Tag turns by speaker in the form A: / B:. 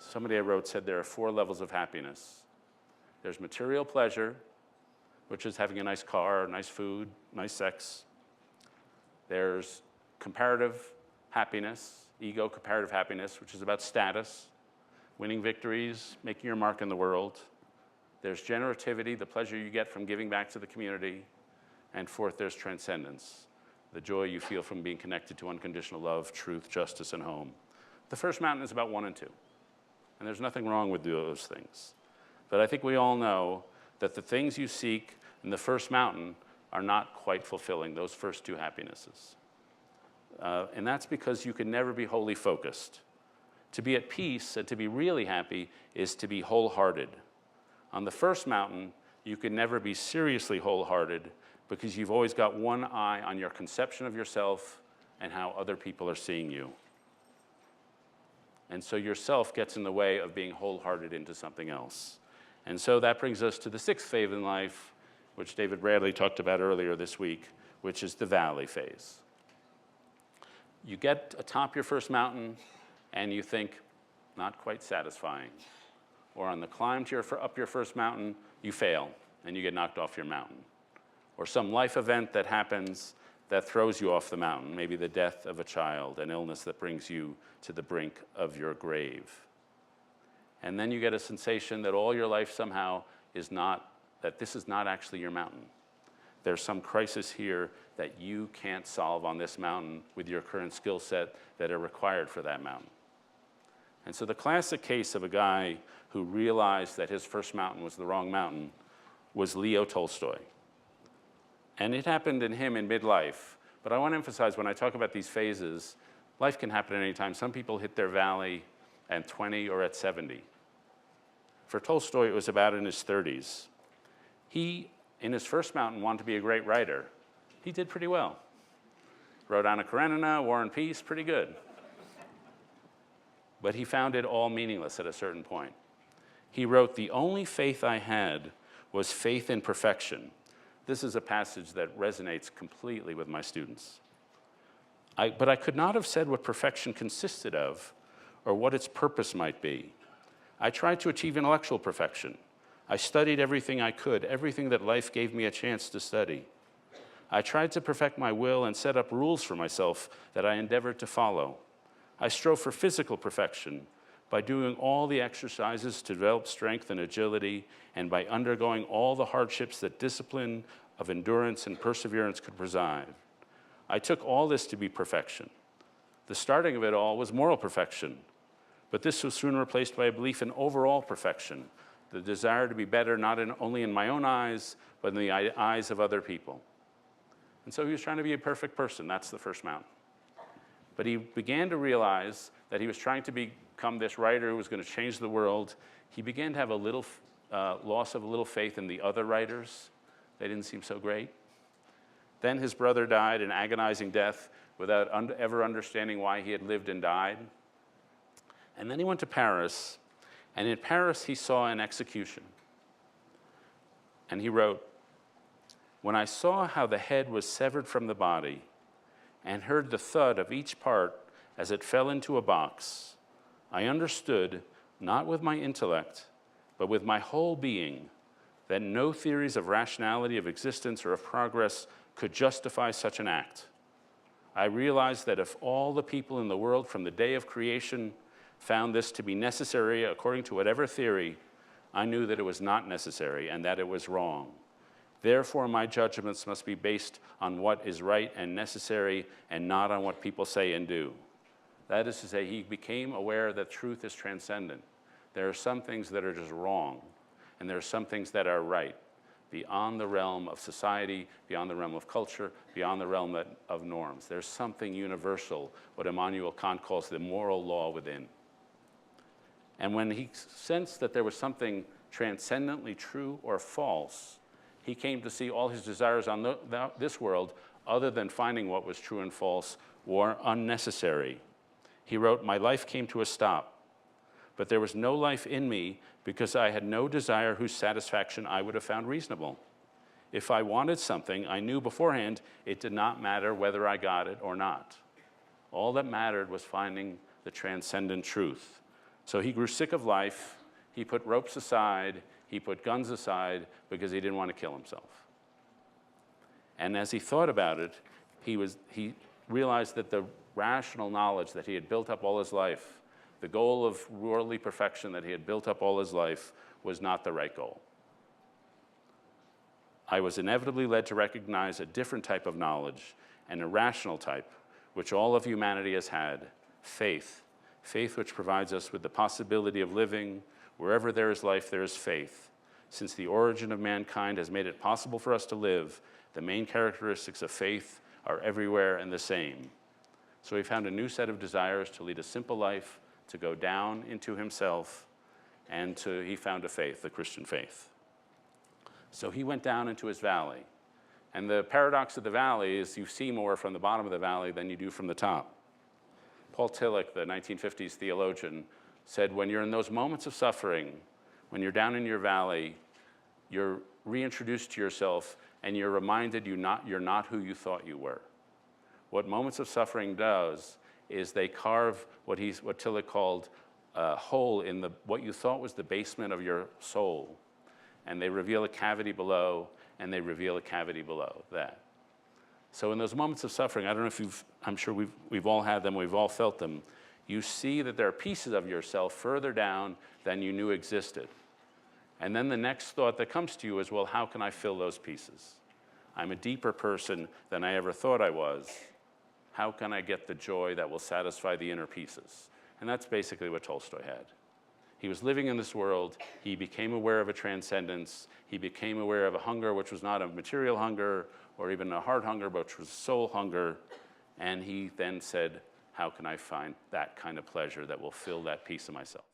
A: Somebody I wrote said there are 4 levels of happiness. There's material pleasure, which is having a nice car, nice food, nice sex. There's comparative happiness, ego comparative happiness, which is about status, winning victories, making your mark in the world. There's generativity, the pleasure you get from giving back to the community. And 4th, there's transcendence, the joy you feel from being connected to unconditional love, truth, justice, and home. The first mountain is about 1 and 2. And there's nothing wrong with those things. But I think we all know that the things you seek in the first mountain are not quite fulfilling, those first 2 happinesses. And that's because you can never be wholly focused. To be at peace and to be really happy is to be wholehearted. On the first mountain, you can never be seriously wholehearted because you've always got one eye on your conception of yourself and how other people are seeing you. And so yourself gets in the way of being wholehearted into something else. And so that brings us to the 6th phase in life, which David Bradley talked about earlier this week, which is the valley phase. You get atop your first mountain and you think, not quite satisfying. Or on the climb to up your first mountain, you fail and you get knocked off your mountain. Or some life event that happens that throws you off the mountain, maybe the death of a child, an illness that brings you to the brink of your grave. And then you get a sensation that all your life somehow is not, that this is not actually your mountain. There's some crisis here that you can't solve on this mountain with your current skill set that are required for that mountain. And so the classic case of a guy who realized that his first mountain was the wrong mountain was Leo Tolstoy. And it happened in him in midlife. But I want to emphasize when I talk about these phases, life can happen at any time. Some people hit their valley at 20 or at 70. For Tolstoy, it was about in his 30s. He, in his first mountain, wanted to be a great writer. He did pretty well. Wrote Anna Karenina, War and Peace, pretty good. But he found it all meaningless at a certain point. He wrote, "The only faith I had was faith in perfection." This is a passage that resonates completely with my students. But I could not have said what perfection consisted of or what its purpose might be. I tried to achieve intellectual perfection. I studied everything I could, everything that life gave me a chance to study. I tried to perfect my will and set up rules for myself that I endeavored to follow. I strove for physical perfection by doing all the exercises to develop strength and agility and by undergoing all the hardships that discipline of endurance and perseverance could preside. I took all this to be perfection. The starting of it all was moral perfection, but this was soon replaced by a belief in overall perfection, the desire to be better not only in my own eyes, but in the eyes of other people. And so he was trying to be a perfect person. That's the first mountain. But he began to realize that he was trying to become this writer who was going to change the world. He began to have a little loss of a little faith in the other writers. They didn't seem so great. Then his brother died an agonizing death without ever understanding why he had lived and died. And then he went to Paris, and in Paris he saw an execution. And he wrote, "When I saw how the head was severed from the body and heard the thud of each part as it fell into a box, I understood, not with my intellect, but with my whole being, that no theories of rationality, of existence, or of progress could justify such an act. I realized that if all the people in the world from the day of creation found this to be necessary according to whatever theory, I knew that it was not necessary and that it was wrong. Therefore, my judgments must be based on what is right and necessary and not on what people say and do." That is to say, he became aware that truth is transcendent. There are some things that are just wrong, and there are some things that are right, beyond the realm of society, beyond the realm of culture, beyond the realm of norms. There's something universal, what Immanuel Kant calls the moral law within. And when he sensed that there was something transcendently true or false, he came to see all his desires on this world, other than finding what was true and false, were unnecessary. He wrote, "My life came to a stop, but there was no life in me because I had no desire whose satisfaction I would have found reasonable. If I wanted something, I knew beforehand it did not matter whether I got it or not. All that mattered was finding the transcendent truth. So he grew sick of life. He put ropes aside. He put guns aside because he didn't want to kill himself. And as he thought about it, he realized that the rational knowledge that he had built up all his life, the goal of worldly perfection that he had built up all his life, was not the right goal. I was inevitably led to recognize a different type of knowledge, an irrational type, which all of humanity has had, faith. Faith which provides us with the possibility of living. Wherever there is life, there is faith. Since the origin of mankind has made it possible for us to live, the main characteristics of faith are everywhere and the same. So he found a new set of desires to lead a simple life, to go down into himself, and he found a faith, the Christian faith. So he went down into his valley. And the paradox of the valley is you see more from the bottom of the valley than you do from the top. Paul Tillich, the 1950s theologian, said when you're in those moments of suffering, when you're down in your valley, you're reintroduced to yourself and you're reminded you're not who you thought you were. What moments of suffering does is they carve what Tillich called a hole in what you thought was the basement of your soul. And they reveal a cavity below, and they reveal a cavity below that. So in those moments of suffering, I don't know if I'm sure we've all had them, we've all felt them. You see that there are pieces of yourself further down than you knew existed. And then the next thought that comes to you is, well, how can I fill those pieces? I'm a deeper person than I ever thought I was. How can I get the joy that will satisfy the inner pieces? And that's basically what Tolstoy had. He was living in this world. He became aware of a transcendence. He became aware of a hunger which was not a material hunger or even a heart hunger, but which was soul hunger. And he then said, how can I find that kind of pleasure that will fill that piece of myself?